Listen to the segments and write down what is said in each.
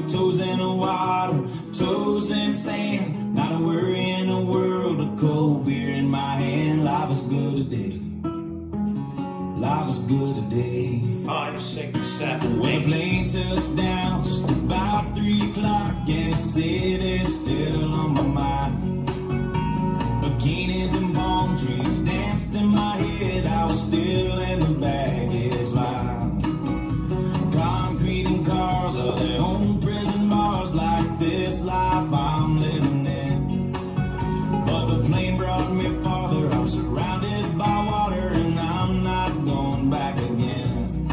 toes in the water, toes in the sand. Not a worry in the world, a cold beer in my hand. Life is good today. Life is good today. 5, 6, 7, When the plane touched down, just about 3 o'clock, and the city's still on my mind. Bikinis and palm trees danced in my head. I was still in the baggage line. Concrete and cars are their own prison bars. Like this life I'm living in. But the plane brought me farther. I'm surrounded by water, and I'm not going back again.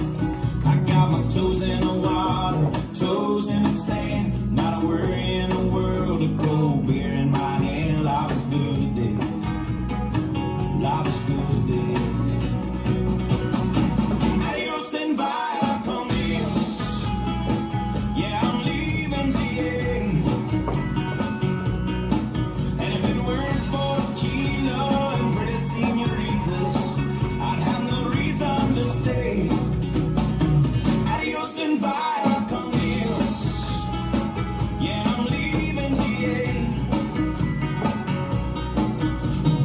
I got my toes in the water, toes in the sand. Not a worry in the world, a cold beer in my hand. Life is good today. Life is good today. Adios and via con Dios. Yeah, I'm leaving GA. And if it weren't for Kilo and pretty senoritas, I'd have no reason to stay. Adios and via con Dios. Yeah, I'm leaving GA.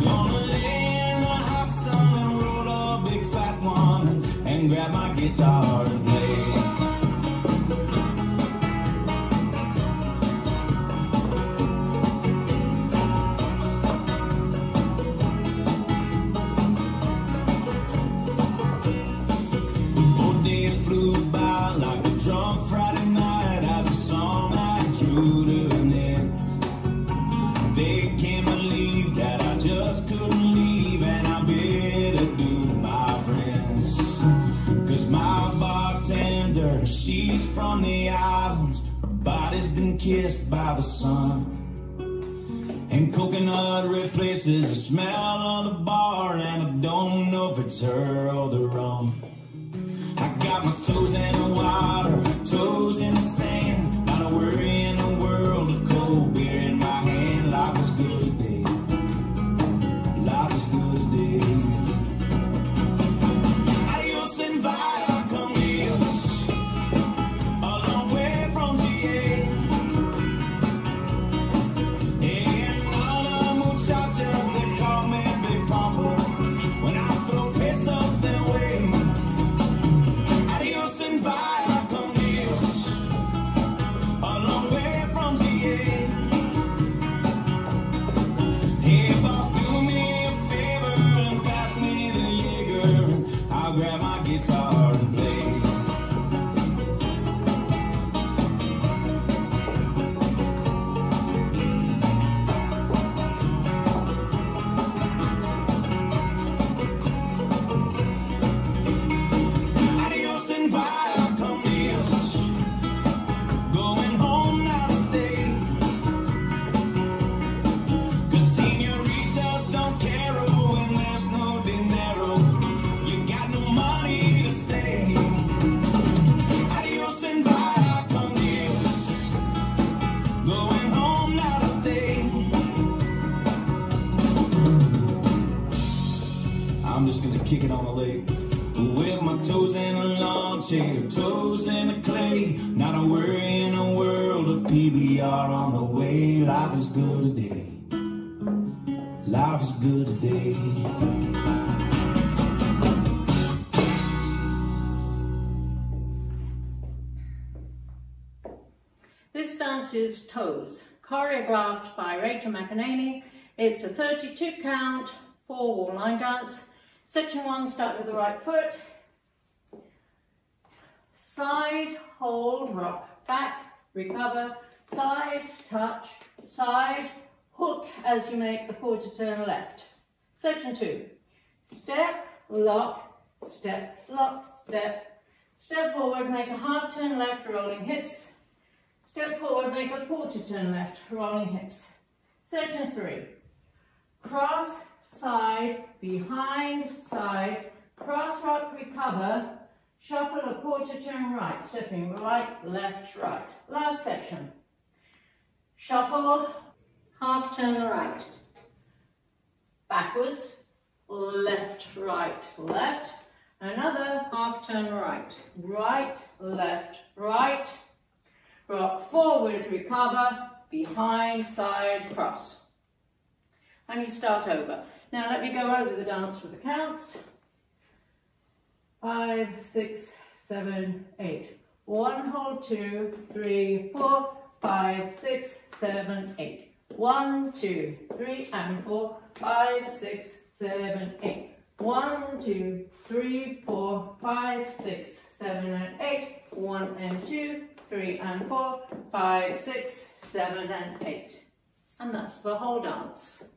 Gonna lay in the hot sun and roll a big fat one and grab my guitar and play. The 4 days flew by like a drunk Friday night as the song I drew to an end. They can't believe that I just couldn't leave, and I better do, my friends. 'Cause my bartender, she's from the islands. Her body's been kissed by the sun, and coconut replaces the smell of the bar, and I don't know if it's her or the rum. I got my toes in the water, toes in the sand. Not a worry in the world, of cold beer in my hand. Life is good today. Life is good today. Adios and via con Dios. A long way from GA. And all the muchachas, they call me Big Papa when I throw pesos their way. Adios and via con Dios. A long way from GA. Hey boss, do me a favor and pass me the Jaeger. I'll grab my guitar and play. Adios and via con Dios. Going home now to stay. 'Cause senoritas don't care when there's no dinero. You got no money to stay. Adios and via con Dios. Going home now to stay. I'm just gonna kick it on the lake with my toes in a lawn chair, toes in the clay. Not a worry in the world, of PBR on the way. Life is good today. Life is good today. This dance is Toes, choreographed by Rachel McEnany. It's a 32 count, 4 wall line dance. Section 1, start with the right foot. Side, hold, rock, back, recover, side, touch, side, hook as you make a quarter turn left. Section 2, step, lock, step, lock, step. Step forward, make a half turn left, rolling hips. Step forward, make a quarter turn left, rolling hips. Section 3, cross, side, behind, side, cross rock, recover, shuffle a quarter turn right, stepping right, left, right. Last section, shuffle, half turn right, backwards, left, right, left, another half turn right, right, left, right, rock forward, recover, behind, side, cross. And you start over. Now let me go over the dance with the counts. 5, 6, 7, 8. 1, hold, 2, 3, 4, 5, 6, 7, 8. 1, 2, 3, and 4, 5, 6, 7, 8. 1, 2, 3, 4, 5, 6, 7, and 8. 1 and 2, 3 and 4, 5, 6, 7, and 8. And that's the whole dance.